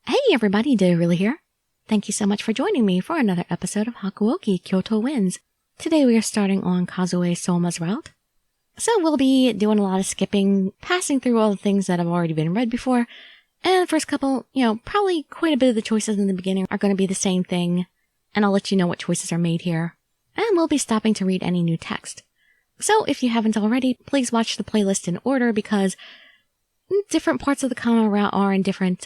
Hey everybody, Dirili here. Thank you so much for joining me for another episode of Hakuoki Kyoto Wins. Today we are starting on Kazue Souma's route. So we'll be doing a lot of skipping, passing through all the things that have already been read before, and the first couple, probably quite a bit of the choices in the beginning are going to be the same thing, and I'll let you know what choices are made here. And we'll be stopping to read any new text. So if you haven't already, please watch the playlist in order because different parts of the Kama route are in different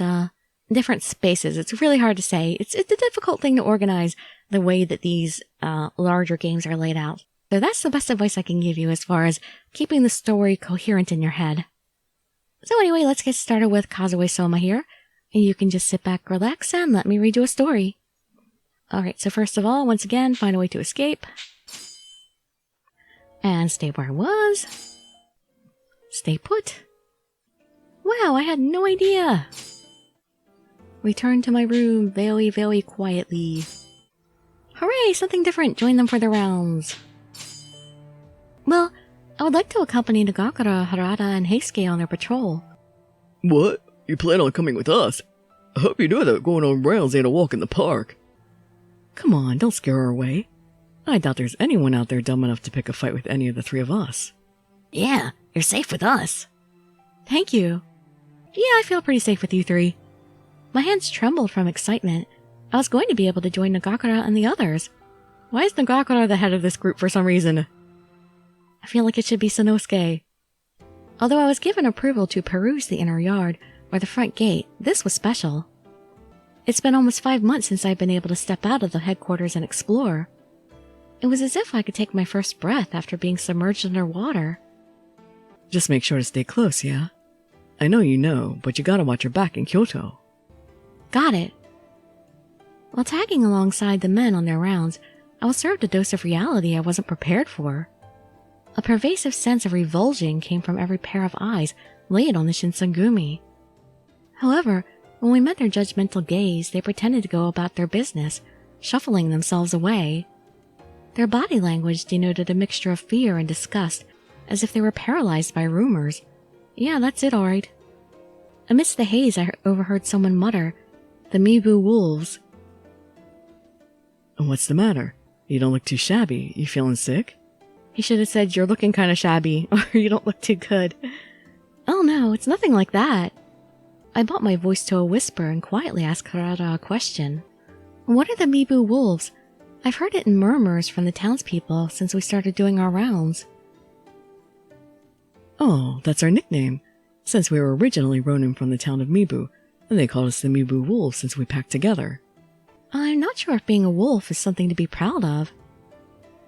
spaces. It's really hard to say. It's a difficult thing to organize the way that these larger games are laid out. So that's the best advice I can give you as far as keeping the story coherent in your head. So anyway, let's get started with Kazue Souma here. And you can just sit back, relax, and let me read you a story. Alright, so first of all, once again, find a way to escape. And stay where I was. Stay put. Wow, I had no idea. Return to my room very, very quietly. Hooray, something different. Join them for the rounds. Well, I would like to accompany Nagakura, Harada, and Heisuke on their patrol. What? You plan on coming with us? I hope you know that going on rounds ain't a walk in the park. Come on, don't scare her away. I doubt there's anyone out there dumb enough to pick a fight with any of the three of us. Yeah, you're safe with us. Thank you. Yeah, I feel pretty safe with you three. My hands trembled from excitement. I was going to be able to join Nagakura and the others. Why is Nagakura the head of this group for some reason? I feel like it should be Sanosuke. Although I was given approval to peruse the inner yard, or the front gate, this was special. It's been almost 5 months since I've been able to step out of the headquarters and explore. It was as if I could take my first breath after being submerged underwater. Just make sure to stay close, yeah? I know you know, but you gotta watch your back in Kyoto. Got it. While tagging alongside the men on their rounds, I was served a dose of reality I wasn't prepared for. A pervasive sense of revulsion came from every pair of eyes laid on the Shinsengumi. However, when we met their judgmental gaze, they pretended to go about their business, shuffling themselves away. Their body language denoted a mixture of fear and disgust, as if they were paralyzed by rumors. Yeah, that's it, alright. Amidst the haze, I overheard someone mutter, "The Mibu wolves." What's the matter? You don't look too shabby. You feeling sick? He should have said, "You're looking kind of shabby," or "You don't look too good." Oh no, it's nothing like that. I brought my voice to a whisper and quietly asked Harada a question. What are the Mibu wolves? I've heard it in murmurs from the townspeople since we started doing our rounds. Oh, that's our nickname, since we were originally ronin from the town of Mibu, and they called us the Mibu Wolves since we packed together. I'm not sure if being a wolf is something to be proud of.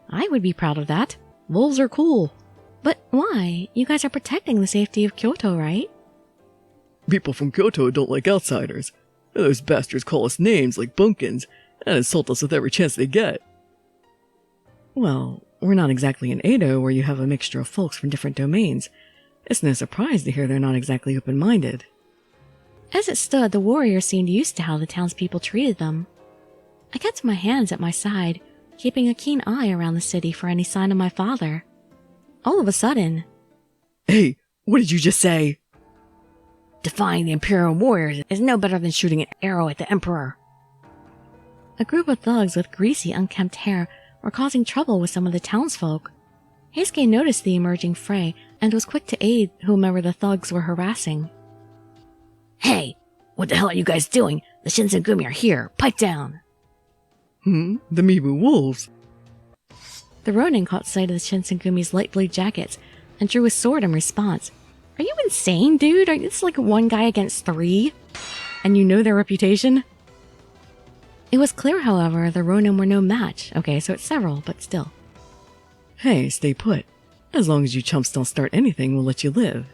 I would be proud of that. Wolves are cool. But why? You guys are protecting the safety of Kyoto, right? People from Kyoto don't like outsiders. Those bastards call us names like bumpkins and insult us with every chance they get. Well, we're not exactly in Edo where you have a mixture of folks from different domains. It's no surprise to hear they're not exactly open-minded. As it stood, the warriors seemed used to how the townspeople treated them. I kept my hands at my side, keeping a keen eye around the city for any sign of my father. All of a sudden... Hey, what did you just say? Defying the Imperial warriors is no better than shooting an arrow at the Emperor. A group of thugs with greasy, unkempt hair were causing trouble with some of the townsfolk. Heisuke noticed the emerging fray and was quick to aid whomever the thugs were harassing. Hey, what the hell are you guys doing? The Shinsengumi are here. Pipe down. The Mibu Wolves. The Ronin caught sight of the Shinsengumi's light blue jackets and drew his sword in response. Are you insane, dude? It's like 1 guy against 3? And you know their reputation? It was clear, however, the Ronin were no match. Okay, so it's several, but still. Hey, stay put. As long as you chumps don't start anything, we'll let you live.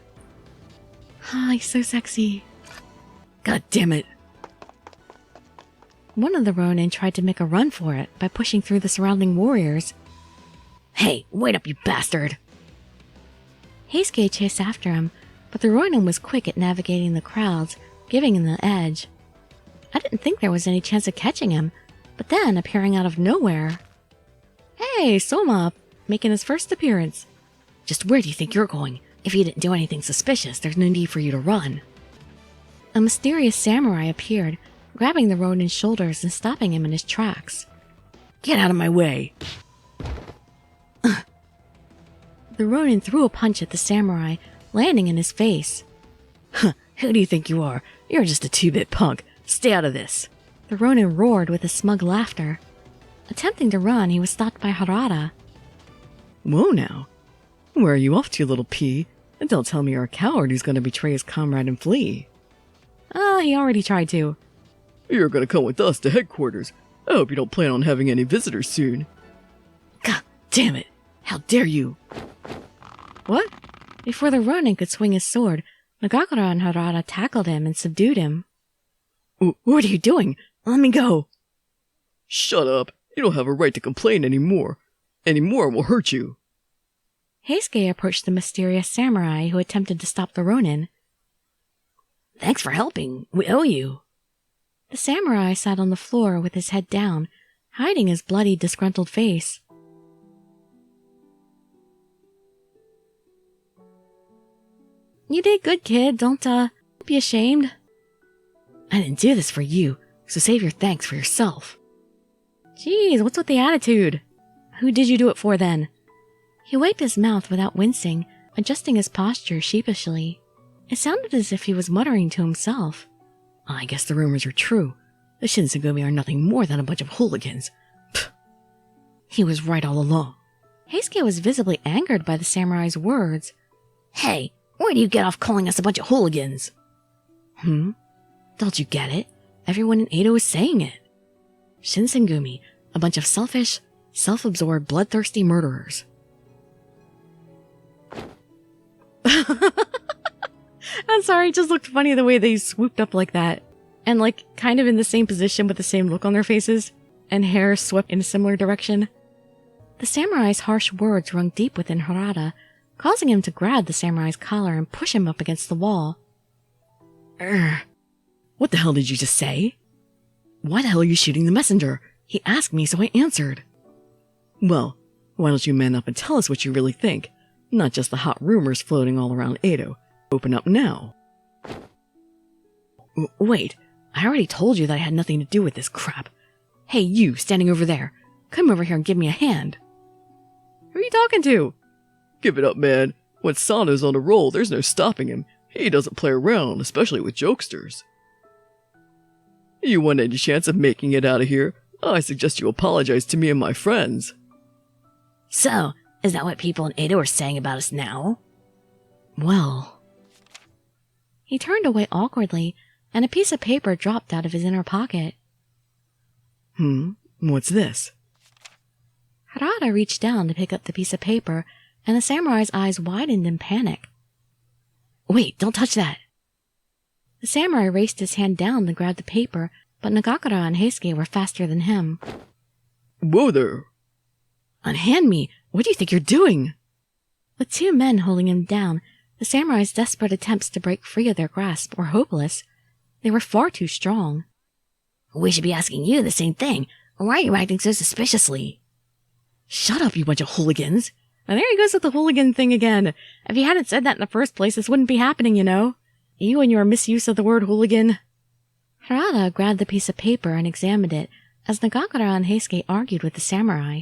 Ah, he's so sexy. God damn it. One of the Ronin tried to make a run for it by pushing through the surrounding warriors. Hey, wait up, you bastard! Heisuke chased after him, but the Ronin was quick at navigating the crowds, giving him the edge. I didn't think there was any chance of catching him, but then, appearing out of nowhere... Hey, Souma, making his first appearance. Just where do you think you're going? If you didn't do anything suspicious, there's no need for you to run. A mysterious samurai appeared, grabbing the Ronin's shoulders and stopping him in his tracks. "Get out of my way!" The Ronin threw a punch at the samurai, landing in his face. "Huh, who do you think you are? You're just a two-bit punk. Stay out of this." The Ronin roared with a smug laughter. Attempting to run, he was stopped by Harada. Whoa now. Where are you off to, little pea? And don't tell me you're a coward who's going to betray his comrade and flee. He already tried to. You're going to come with us to headquarters. I hope you don't plan on having any visitors soon. God damn it! How dare you! What? Before the Ronin could swing his sword, Nagakura and Harada tackled him and subdued him. What are you doing? Let me go! Shut up. You don't have a right to complain anymore. Any more will hurt you. Heisuke approached the mysterious samurai who attempted to stop the Ronin. Thanks for helping. We owe you. The samurai sat on the floor with his head down, hiding his bloody, disgruntled face. You did good, kid. Don't be ashamed. I didn't do this for you, so save your thanks for yourself. Jeez, what's with the attitude? Who did you do it for, then? He wiped his mouth without wincing, adjusting his posture sheepishly. It sounded as if he was muttering to himself. I guess the rumors are true. The Shinsengumi are nothing more than a bunch of hooligans. Pfft. He was right all along. Heisuke was visibly angered by the samurai's words. Hey, where do you get off calling us a bunch of hooligans? Don't you get it? Everyone in Edo is saying it. Shinsengumi, a bunch of selfish, self-absorbed, bloodthirsty murderers. I'm sorry, it just looked funny the way they swooped up like that. And kind of in the same position with the same look on their faces. And hair swept in a similar direction. The samurai's harsh words rung deep within Harada, causing him to grab the samurai's collar and push him up against the wall. What the hell did you just say? Why the hell are you shooting the messenger? He asked me, so I answered. Well, why don't you man up and tell us what you really think? Not just the hot rumors floating all around Edo. Open up now. Wait, I already told you that I had nothing to do with this crap. Hey, you, standing over there. Come over here and give me a hand. Who are you talking to? Give it up, man. When Sano's on a roll, there's no stopping him. He doesn't play around, especially with jokesters. You want any chance of making it out of here? I suggest you apologize to me and my friends. So, is that what people in Edo are saying about us now? Well... He turned away awkwardly, and a piece of paper dropped out of his inner pocket. What's this? Harada reached down to pick up the piece of paper, and the samurai's eyes widened in panic. Wait, don't touch that! The samurai raced his hand down to grab the paper, but Nagakura and Heisuke were faster than him. Whoa there! Unhand me! What do you think you're doing? With two men holding him down, the samurai's desperate attempts to break free of their grasp were hopeless. They were far too strong. We should be asking you the same thing. Why are you acting so suspiciously? Shut up, you bunch of hooligans! And there he goes with the hooligan thing again. If he hadn't said that in the first place, this wouldn't be happening, you know. You and your misuse of the word hooligan. Harada grabbed the piece of paper and examined it as Nagakura and Heisuke argued with the samurai.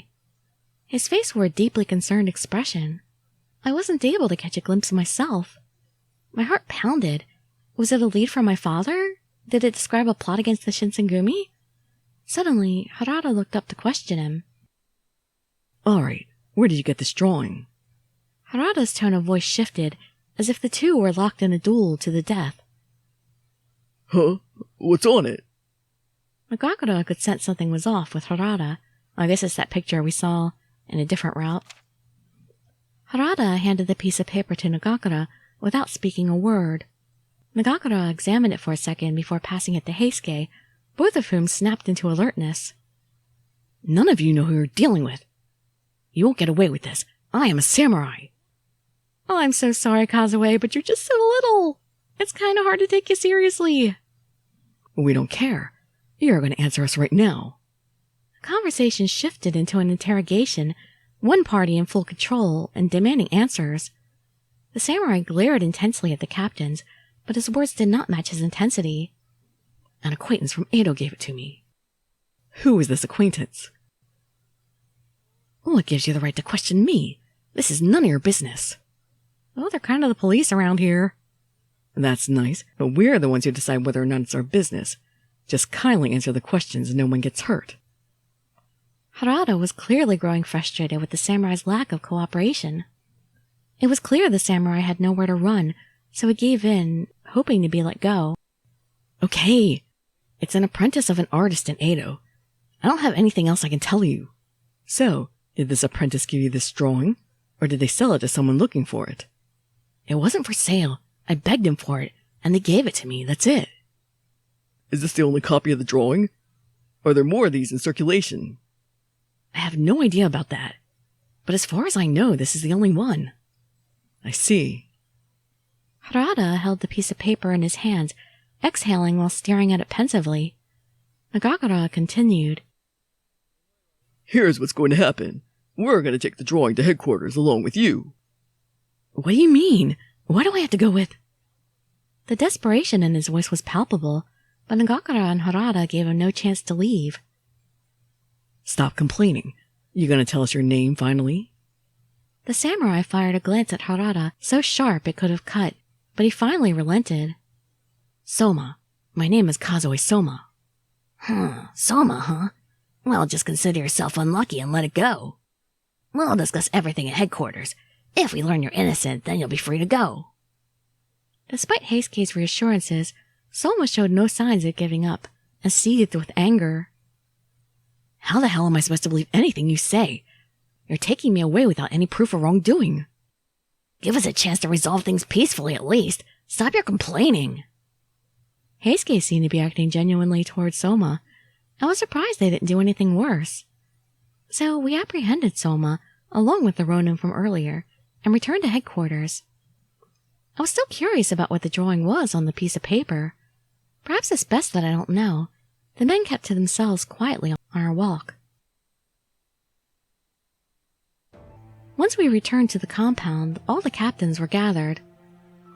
His face wore a deeply concerned expression. I wasn't able to catch a glimpse of myself. My heart pounded. Was it a lead from my father? Did it describe a plot against the Shinsengumi? Suddenly, Harada looked up to question him. Alright, where did you get this drawing? Harada's tone of voice shifted, as if the two were locked in a duel to the death. Huh? What's on it? Nagakura could sense something was off with Harada. I guess it's that picture we saw in a different route. Harada handed the piece of paper to Nagakura without speaking a word. Nagakura examined it for a second before passing it to Heisuke, both of whom snapped into alertness. None of you know who you're dealing with. You won't get away with this. I am a samurai. Oh, I'm so sorry, Kazue, but you're just so little. It's kind of hard to take you seriously. We don't care. You're going to answer us right now. The conversation shifted into an interrogation, one party in full control and demanding answers. The samurai glared intensely at the captains, but his words did not match his intensity. An acquaintance from Edo gave it to me. Who is this acquaintance? What gives you the right to question me? This is none of your business. Oh, they're kind of the police around here. That's nice, but we're the ones who decide whether or not it's our business. Just kindly answer the questions and no one gets hurt. Harada was clearly growing frustrated with the samurai's lack of cooperation. It was clear the samurai had nowhere to run, so he gave in, hoping to be let go. Okay, it's an apprentice of an artist in Edo. I don't have anything else I can tell you. So, did this apprentice give you this drawing, or did they sell it to someone looking for it? It wasn't for sale. I begged him for it, and they gave it to me, that's it. Is this the only copy of the drawing? Are there more of these in circulation? I have no idea about that. But as far as I know, this is the only one. I see. Harada held the piece of paper in his hands, exhaling while staring at it pensively. Nagakura continued. Here's what's going to happen. We're going to take the drawing to headquarters along with you. What do you mean? Why do I have to go with... The desperation in his voice was palpable, but Nagakura and Harada gave him no chance to leave. Stop complaining. You going to tell us your name finally? The samurai fired a glance at Harada, so sharp it could have cut, but he finally relented. Souma. My name is Kazue Souma. Souma, huh? Well, just consider yourself unlucky and let it go. We'll discuss everything at headquarters. If we learn you're innocent, then you'll be free to go. Despite Heisuke's reassurances, Souma showed no signs of giving up, and seethed with anger. How the hell am I supposed to believe anything you say? You're taking me away without any proof of wrongdoing. Give us a chance to resolve things peacefully at least. Stop your complaining. Heisuke seemed to be acting genuinely towards Souma. I was surprised they didn't do anything worse. So we apprehended Souma, along with the Ronin from earlier, and returned to headquarters. I was still curious about what the drawing was on the piece of paper. Perhaps it's best that I don't know. The men kept to themselves quietly on our walk. Once we returned to the compound, all the captains were gathered.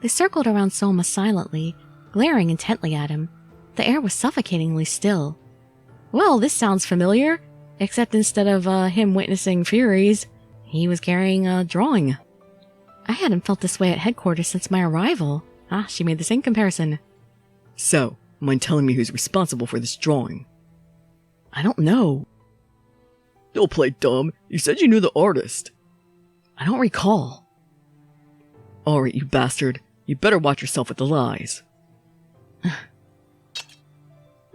They circled around Souma silently, glaring intently at him. The air was suffocatingly still. Well, this sounds familiar, except instead of him witnessing Furies, he was carrying a drawing. I hadn't felt this way at headquarters since my arrival. She made the same comparison. So, mind telling me who's responsible for this drawing? I don't know. Don't play dumb. You said you knew the artist. I don't recall. Alright, you bastard. You better watch yourself with the lies.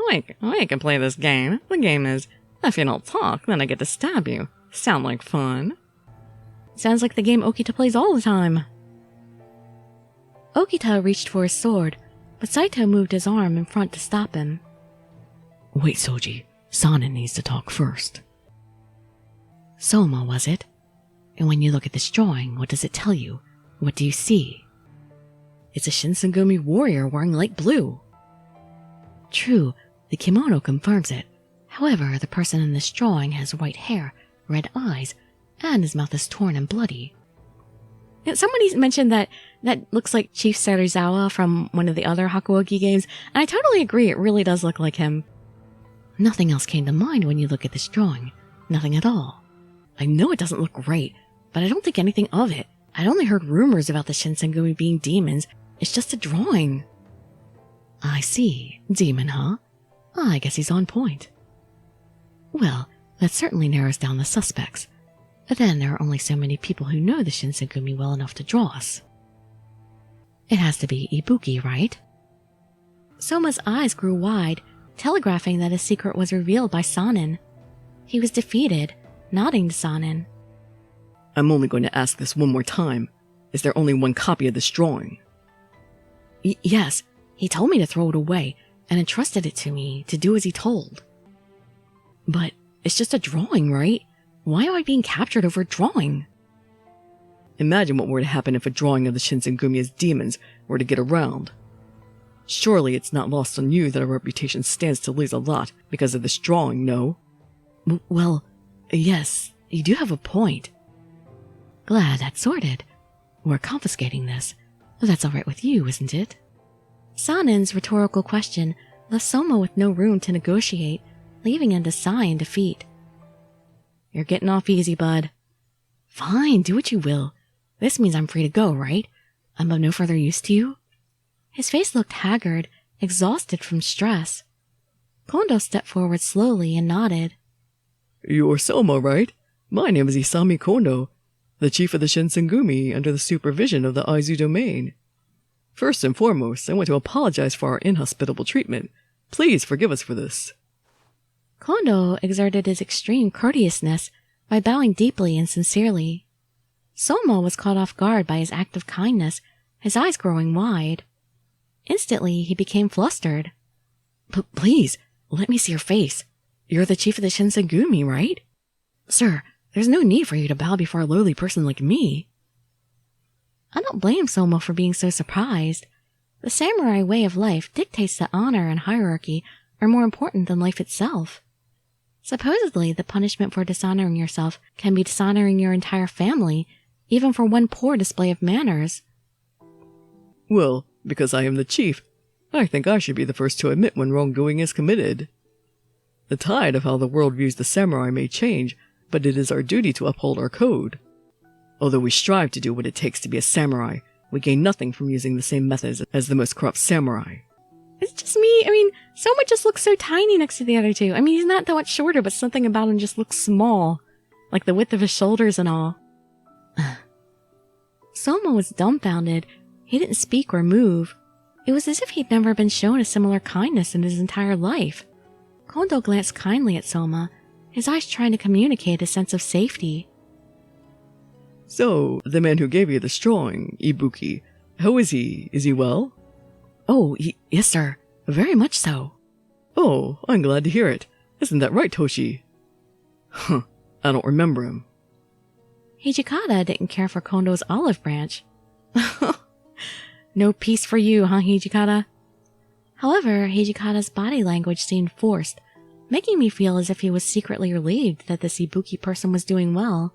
We can play this game. The game is, if you don't talk, then I get to stab you. Sound like fun? Sounds like the game Okita plays all the time. Okita reached for his sword, but Saito moved his arm in front to stop him. Wait, Soji. Sanin needs to talk first. Souma, was it? And when you look at this drawing, what does it tell you? What do you see? It's a Shinsengumi warrior wearing light blue. True, the kimono confirms it. However, the person in this drawing has white hair, red eyes, and his mouth is torn and bloody. Somebody mentioned that looks like Chief Serizawa from one of the other Hakuoki games, and I totally agree, it really does look like him. Nothing else came to mind when you look at this drawing. Nothing at all. I know it doesn't look great, but I don't think anything of it. I'd only heard rumors about the Shinsengumi being demons. It's just a drawing. I see. Demon, huh? I guess he's on point. Well, that certainly narrows down the suspects. Then there are only so many people who know the Shinsengumi well enough to draw us. It has to be Ibuki, right? Souma's eyes grew wide, telegraphing that his secret was revealed by Sanin. He was defeated, nodding to Sanin. I'm only going to ask this one more time. Is there only one copy of this drawing? Yes. He told me to throw it away, and entrusted it to me to do as he told. But it's just a drawing, right? Why am I being captured over a drawing? Imagine what were to happen if a drawing of the Shinsengumi as demons were to get around. Surely it's not lost on you that our reputation stands to lose a lot because of this drawing, no? Well, yes, you do have a point. Glad that's sorted. We're confiscating this. That's all right with you, isn't it? Sanin's rhetorical question left Soma with no room to negotiate, leaving him to sigh in defeat. You're getting off easy, bud. Fine, do what you will. This means I'm free to go, right? I'm of no further use to you? His face looked haggard, exhausted from stress. Kondo stepped forward slowly and nodded. You're Soma, right? My name is Isami Kondo, the chief of the Shinsengumi under the supervision of the Aizu domain. First and foremost, I want to apologize for our inhospitable treatment. Please forgive us for this. Kondo exerted his extreme courteousness by bowing deeply and sincerely. Soma was caught off guard by his act of kindness, his eyes growing wide. Instantly, he became flustered. Please, let me see your face. You're the chief of the Shinsengumi, right? Sir, there's no need for you to bow before a lowly person like me. I don't blame Soma for being so surprised. The samurai way of life dictates that honor and hierarchy are more important than life itself. Supposedly, the punishment for dishonoring yourself can be dishonoring your entire family, even for one poor display of manners. Well, because I am the chief, I think I should be the first to admit when wrongdoing is committed. The tide of how the world views the samurai may change, but it is our duty to uphold our code. Although we strive to do what it takes to be a samurai, we gain nothing from using the same methods as the most corrupt samurai. It's just me. Soma just looks so tiny next to the other two. He's not that much shorter, but something about him just looks small. Like the width of his shoulders and all. Soma was dumbfounded. He didn't speak or move. It was as if he'd never been shown a similar kindness in his entire life. Kondo glanced kindly at Soma, his eyes trying to communicate a sense of safety. So, the man who gave you this drawing, Ibuki, how is he? Is he well? Oh, yes, sir. Very much so. Oh, I'm glad to hear it. Isn't that right, Toshi? Huh, I don't remember him. Hijikata didn't care for Kondo's olive branch. No peace for you, huh, Hijikata? However, Hijikata's body language seemed forced, making me feel as if he was secretly relieved that this Ibuki person was doing well.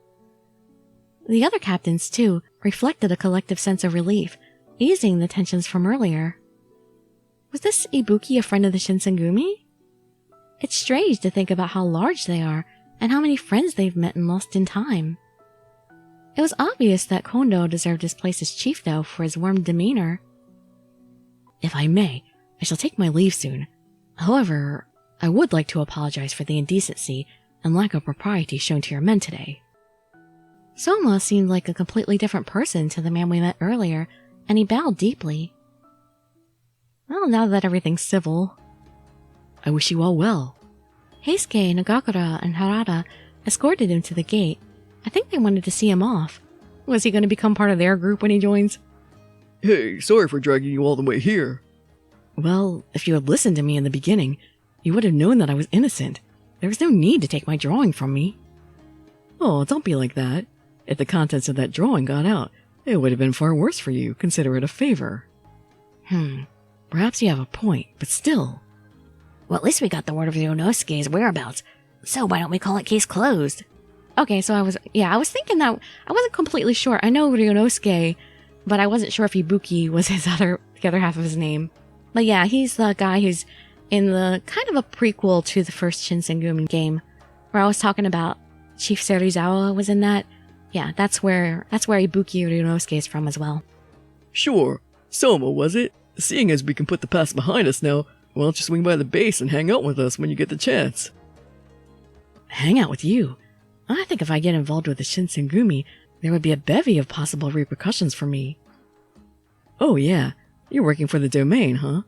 The other captains, too, reflected a collective sense of relief, easing the tensions from earlier. Was this Ibuki a friend of the Shinsengumi? It's strange to think about how large they are and how many friends they've met and lost in time. It was obvious that Kondo deserved his place as chief, though, for his warm demeanor. If I may, I shall take my leave soon. However, I would like to apologize for the indecency and lack of propriety shown to your men today. Soma seemed like a completely different person to the man we met earlier, and he bowed deeply. Well, now that everything's civil. I wish you all well. Heisuke, Nagakura, and Harada escorted him to the gate. I think they wanted to see him off. Was he going to become part of their group when he joins? Hey, sorry for dragging you all the way here. Well, if you had listened to me in the beginning, you would have known that I was innocent. There was no need to take my drawing from me. Oh, don't be like that. If the contents of that drawing got out, it would have been far worse for you. Consider it a favor. Perhaps you have a point, but still. Well, at least we got the word of Ryonosuke's whereabouts, so why don't we call it case closed? Okay, so I was thinking that I wasn't completely sure. I know Ryonosuke, but I wasn't sure if Ibuki was the other half of his name. But yeah, he's the guy who's in the kind of a prequel to the first Shinsengumi game, where I was talking about Chief Serizawa was in that. Yeah, that's where Ibuki Ryonosuke is from as well. Sure, Soma, was it? Seeing as we can put the past behind us now, why don't you swing by the base and hang out with us when you get the chance? Hang out with you? I think if I get involved with the Shinsengumi, there would be a bevy of possible repercussions for me. Oh yeah, you're working for the domain, huh?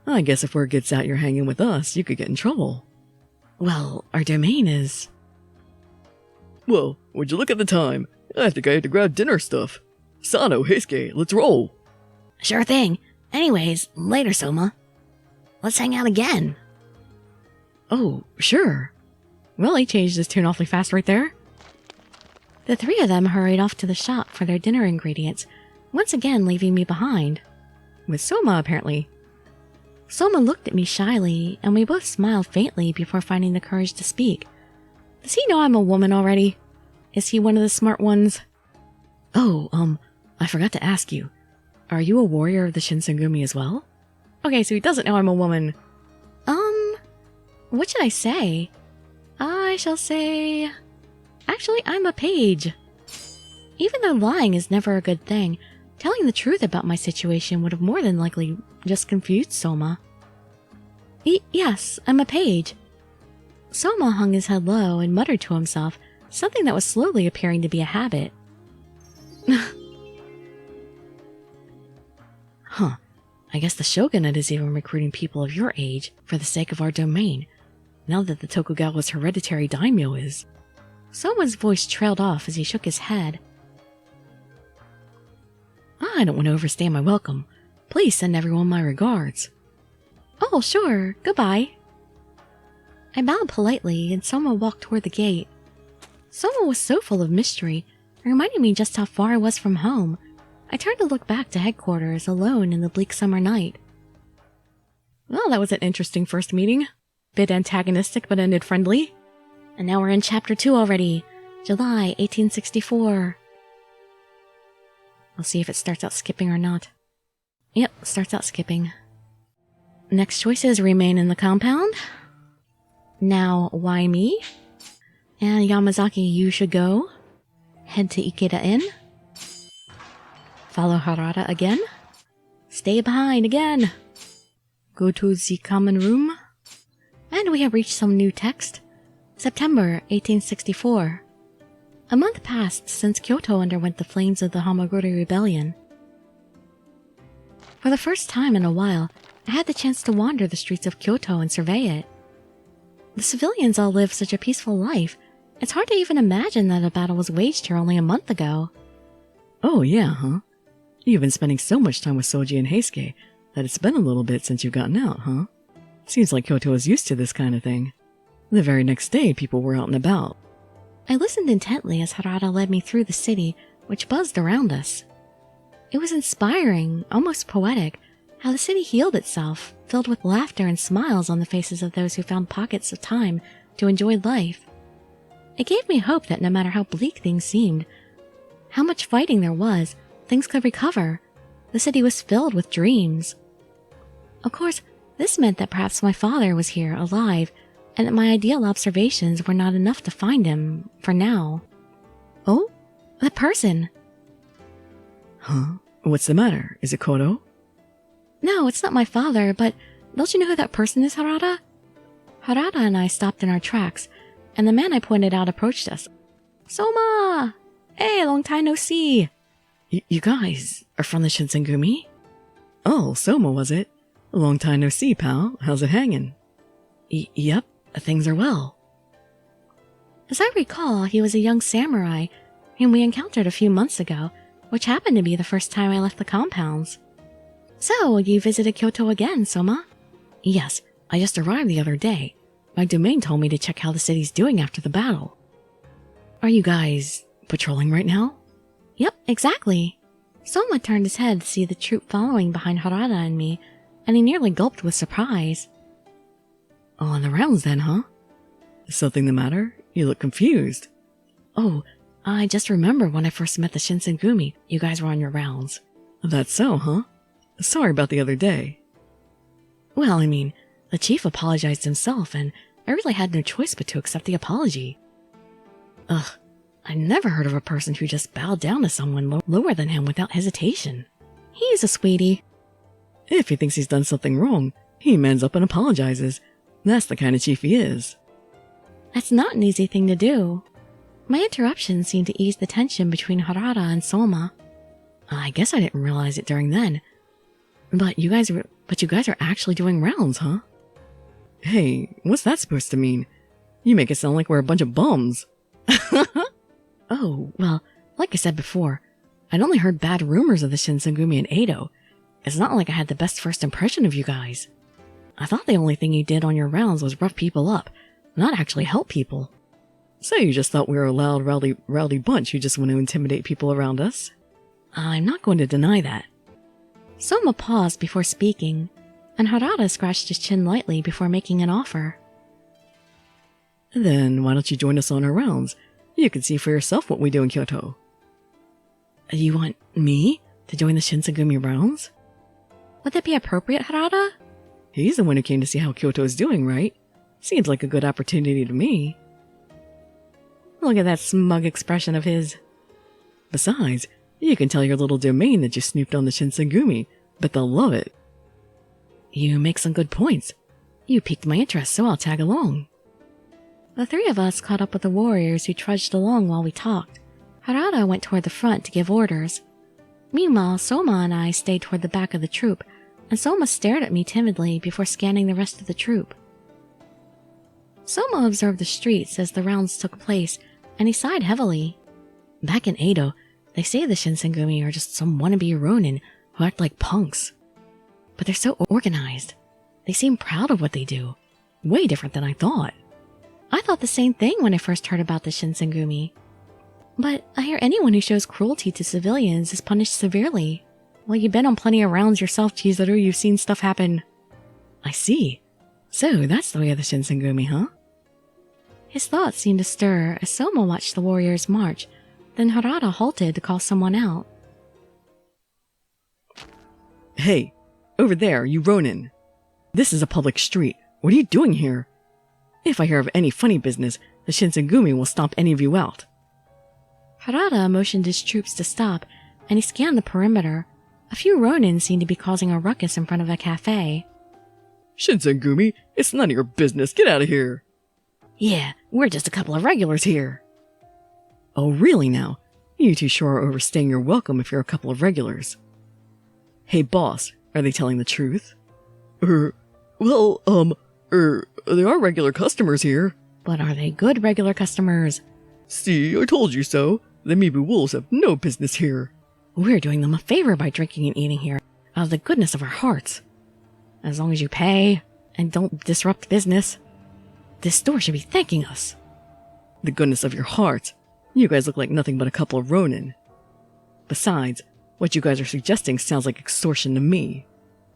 I guess if word gets out you're hanging with us, you could get in trouble. Well, our domain is... Well, would you look at the time? I think I had to grab dinner stuff. Sano, Heisuke, let's roll. Sure thing. Anyways, later, Soma. Let's hang out again. Oh, sure. Well, he changed his tune awfully fast right there. The three of them hurried off to the shop for their dinner ingredients, once again leaving me behind. With Soma, apparently. Soma looked at me shyly, and we both smiled faintly before finding the courage to speak. Does he know I'm a woman already? Is he one of the smart ones? Oh, I forgot to ask you. Are you a warrior of the Shinsengumi as well? Okay, so he doesn't know I'm a woman. What should I say? I shall say... Actually, I'm a page. Even though lying is never a good thing, telling the truth about my situation would have more than likely just confused Souma. Yes, I'm a page. Souma hung his head low and muttered to himself, something that was slowly appearing to be a habit. Huh. I guess the shogunate is even recruiting people of your age for the sake of our domain, now that the Tokugawa's hereditary daimyo is. Souma's voice trailed off as he shook his head. I don't want to overstay my welcome. Please send everyone my regards. Oh, sure. Goodbye. I bowed politely, and Souma walked toward the gate. Souma was so full of mystery, reminding me just how far I was from home. I turned to look back to headquarters, alone in the bleak summer night. Well, that was an interesting first meeting. Bit antagonistic, but ended friendly. And now we're in Chapter 2 already. July 1864. We'll see if it starts out skipping or not. Yep, starts out skipping. Next choices: remain in the compound. Now, why me? And Yamazaki, you should go. Head to Ikeda Inn. Follow Harada again. Stay behind again. Go to the common room. And we have reached some new text. September 1864. A month passed since Kyoto underwent the flames of the Hamaguri Rebellion. For the first time in a while, I had the chance to wander the streets of Kyoto and survey it. The civilians all live such a peaceful life, it's hard to even imagine that a battle was waged here only a month ago. Oh yeah, huh? You've been spending so much time with Soji and Heisuke that it's been a little bit since you've gotten out, huh? Seems like Kyoto is used to this kind of thing. The very next day, people were out and about. I listened intently as Harada led me through the city, which buzzed around us. It was inspiring, almost poetic, how the city healed itself, filled with laughter and smiles on the faces of those who found pockets of time to enjoy life. It gave me hope that no matter how bleak things seemed, how much fighting there was, things could recover. The city was filled with dreams. Of course, this meant that perhaps my father was here, alive, and that my ideal observations were not enough to find him, for now. Oh? That person! Huh? What's the matter? Is it Koto? No, it's not my father, but don't you know who that person is, Harada? Harada and I stopped in our tracks, and the man I pointed out approached us. Souma! Hey, long time no see! You guys are from the Shinsengumi? Oh, Soma, was it? Long time no see, pal. How's it hanging? Yep, things are well. As I recall, he was a young samurai whom we encountered a few months ago, which happened to be the first time I left the compounds. So, you visited Kyoto again, Soma? Yes, I just arrived the other day. My domain told me to check how the city's doing after the battle. Are you guys patrolling right now? Yep, exactly. Soma turned his head to see the troop following behind Harada and me, and he nearly gulped with surprise. On the rounds then, huh? Is something the matter? You look confused. Oh, I just remember when I first met the Shinsengumi, you guys were on your rounds. That's so, huh? Sorry about the other day. Well, I mean, the chief apologized himself, and I really had no choice but to accept the apology. Ugh, I never heard of a person who just bowed down to someone lower than him without hesitation. He's a sweetie. If he thinks he's done something wrong, he mans up and apologizes. That's the kind of chief he is. That's not an easy thing to do. My interruption seemed to ease the tension between Harada and Soma. I guess I didn't realize it during then. But you guys are actually doing rounds, huh? Hey, what's that supposed to mean? You make it sound like we're a bunch of bums. Oh, well, like I said before, I'd only heard bad rumors of the Shinsengumi and Edo. It's not like I had the best first impression of you guys. I thought the only thing you did on your rounds was rough people up, not actually help people. So you just thought we were a loud, rowdy bunch who just want to intimidate people around us? I'm not going to deny that. Soma paused before speaking, and Harada scratched his chin lightly before making an offer. Then why don't you join us on our rounds? You can see for yourself what we do in Kyoto. You want me to join the Shinsengumi rounds? Would that be appropriate, Harada? He's the one who came to see how Kyoto is doing, right? Seems like a good opportunity to me. Look at that smug expression of his. Besides, you can tell your little domain that you snooped on the Shinsengumi. Bet they'll love it. You make some good points. You piqued my interest, so I'll tag along. The three of us caught up with the warriors who trudged along while we talked. Harada went toward the front to give orders. Meanwhile, Soma and I stayed toward the back of the troop, and Soma stared at me timidly before scanning the rest of the troop. Soma observed the streets as the rounds took place, and he sighed heavily. Back in Edo, they say the Shinsengumi are just some wannabe ronin who act like punks. But they're so organized. They seem proud of what they do. Way different than I thought. I thought the same thing when I first heard about the Shinsengumi. But I hear anyone who shows cruelty to civilians is punished severely. Well, you've been on plenty of rounds yourself, Chizuru. You've seen stuff happen. I see. So that's the way of the Shinsengumi, huh? His thoughts seemed to stir as Soma watched the warriors march. Then Harada halted to call someone out. Hey, over there, you ronin. This is a public street. What are you doing here? If I hear of any funny business, the Shinsengumi will stomp any of you out. Harada motioned his troops to stop, and he scanned the perimeter. A few ronin seemed to be causing a ruckus in front of a cafe. Shinsengumi, it's none of your business. Get out of here. Yeah, we're just a couple of regulars here. Oh, really now? You two sure are overstaying your welcome if you're a couple of regulars. Hey, boss, are they telling the truth? There are regular customers here. But are they good regular customers? See, I told you so. The Mibu wolves have no business here. We're doing them a favor by drinking and eating here, out of the goodness of our hearts. As long as you pay, and don't disrupt business, this store should be thanking us. The goodness of your hearts? You guys look like nothing but a couple of ronin. Besides, what you guys are suggesting sounds like extortion to me.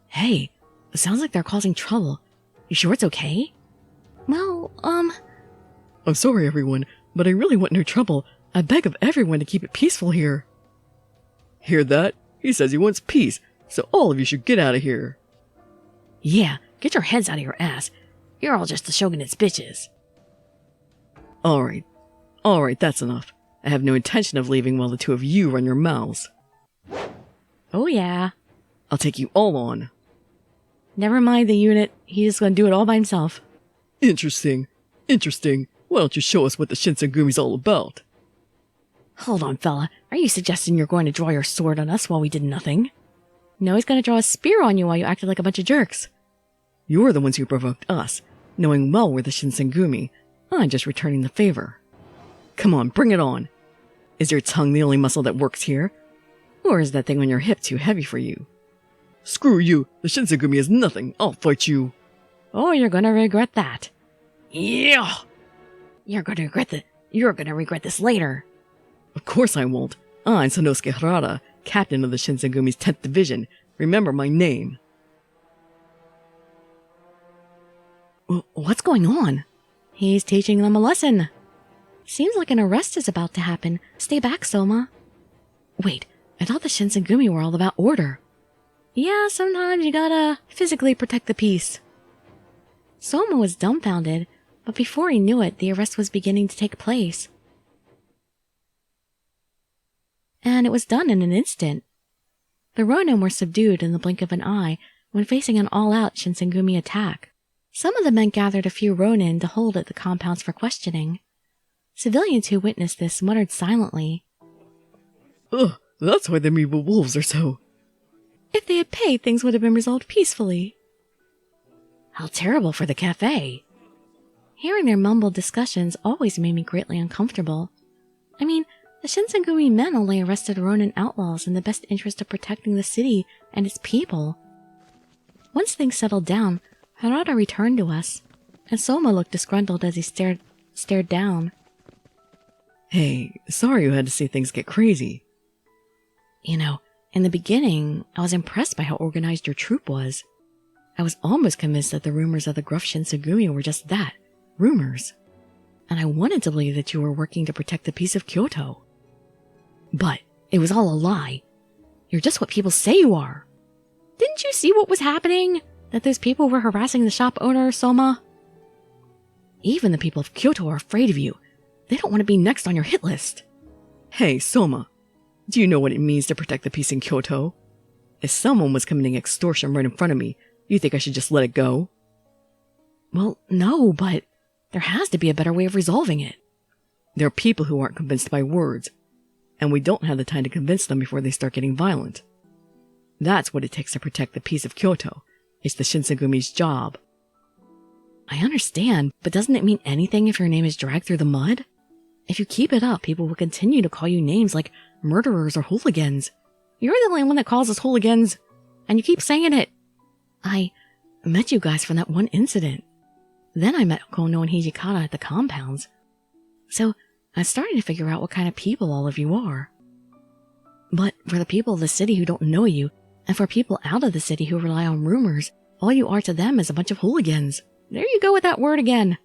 Hey, it sounds like they're causing trouble. You sure it's okay? Well, I'm sorry, everyone, but I really want no trouble. I beg of everyone to keep it peaceful here. Hear that? He says he wants peace, so all of you should get out of here. Yeah, get your heads out of your ass. You're all just the shogunate's bitches. Alright, that's enough. I have no intention of leaving while the two of you run your mouths. Oh yeah. I'll take you all on. Never mind the unit, he's gonna do it all by himself. Interesting. Why don't you show us what the Shinsengumi's all about? Hold on, fella. Are you suggesting you're going to draw your sword on us while we did nothing? No, he's gonna draw a spear on you while you acted like a bunch of jerks. You're the ones who provoked us, knowing well we're the Shinsengumi. I'm just returning the favor. Come on, bring it on. Is your tongue the only muscle that works here? Or is that thing on your hip too heavy for you? Screw you! The Shinsengumi is nothing! I'll fight you! Oh, you're gonna regret that. Yeah! You're gonna regret this later. Of course I won't. I'm Sanosuke Harada, captain of the Shinsengumi's 10th Division. Remember my name. What's going on? He's teaching them a lesson. Seems like an arrest is about to happen. Stay back, Soma. Wait, I thought the Shinsengumi were all about order. Yeah, sometimes you gotta physically protect the peace. Soma was dumbfounded, but before he knew it, the arrest was beginning to take place. And it was done in an instant. The Ronin were subdued in the blink of an eye when facing an all-out Shinsengumi attack. Some of the men gathered a few Ronin to hold at the compounds for questioning. Civilians who witnessed this muttered silently. Ugh, that's why the Mibu wolves are so... If they had paid, things would have been resolved peacefully. How terrible for the cafe. Hearing their mumbled discussions always made me greatly uncomfortable. I mean, the Shinsengumi men only arrested Ronin outlaws in the best interest of protecting the city and its people. Once things settled down, Harada returned to us, and Soma looked disgruntled as he stared down. Hey, sorry you had to see things get crazy. You know, in the beginning, I was impressed by how organized your troop was. I was almost convinced that the rumors of the gruff Shinsengumi were just that, rumors. And I wanted to believe that you were working to protect the peace of Kyoto. But it was all a lie. You're just what people say you are. Didn't you see what was happening? That those people were harassing the shop owner, Soma? Even the people of Kyoto are afraid of you. They don't want to be next on your hit list. Hey, Soma, do you know what it means to protect the peace in Kyoto? If someone was committing extortion right in front of me, you think I should just let it go? Well, no, but there has to be a better way of resolving it. There are people who aren't convinced by words, and we don't have the time to convince them before they start getting violent. That's what it takes to protect the peace of Kyoto. It's the Shinsegumi's job. I understand, but doesn't it mean anything if your name is dragged through the mud? If you keep it up, people will continue to call you names like murderers or hooligans. You're the only one that calls us hooligans, and you keep saying it. I met you guys from that one incident. Then I met Kono and Hijikata at the compounds. So I started to figure out what kind of people all of you are. But for the people of the city who don't know you, and for people out of the city who rely on rumors, all you are to them is a bunch of hooligans. There you go with that word again.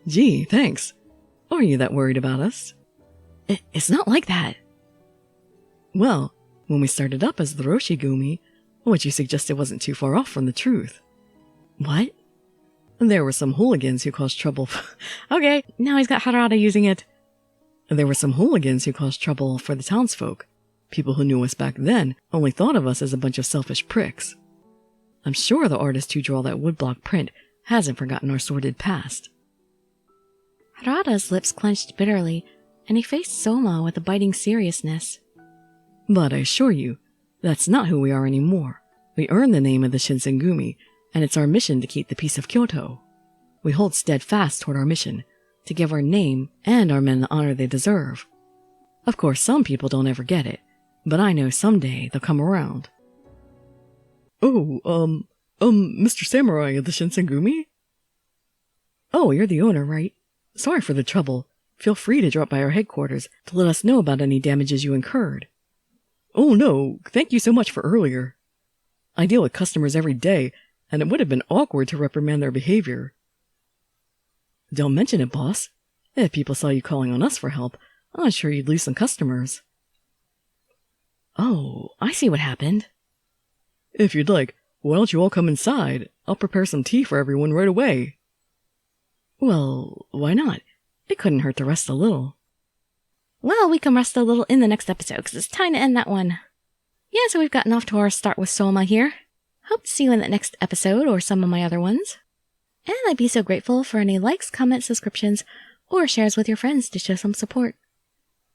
Gee, thanks. Are you that worried about us? It's not like that. Well, when we started up as the Roshigumi, what you suggested wasn't too far off from the truth. What? There were some hooligans who caused trouble. Okay, now he's got Harada using it. There were some hooligans who caused trouble for the townsfolk. People who knew us back then only thought of us as a bunch of selfish pricks. I'm sure the artist who drew that woodblock print hasn't forgotten our sordid past. Harada's lips clenched bitterly, and he faced Soma with a biting seriousness. But I assure you, that's not who we are anymore. We earned the name of the Shinsengumi, and it's our mission to keep the peace of Kyoto. We hold steadfast toward our mission, to give our name and our men the honor they deserve. Of course, some people don't ever get it, but I know someday they'll come around. Oh, Mr. Samurai of the Shinsengumi? Oh, you're the owner, right? Sorry for the trouble. Feel free to drop by our headquarters to let us know about any damages you incurred. Oh no, thank you so much for earlier. I deal with customers every day, and it would have been awkward to reprimand their behavior. Don't mention it, boss. If people saw you calling on us for help, I'm sure you'd lose some customers. Oh, I see what happened. If you'd like, why don't you all come inside? I'll prepare some tea for everyone right away. Well, why not? It couldn't hurt to rest a little. Well, we can rest a little in the next episode, because it's time to end that one. Yeah, so we've gotten off to our start with Soma here. Hope to see you in the next episode, or some of my other ones. And I'd be so grateful for any likes, comments, subscriptions, or shares with your friends to show some support.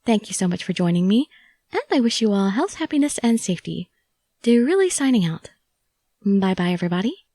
Thank you so much for joining me, and I wish you all health, happiness, and safety. Dirili signing out. Bye-bye, everybody.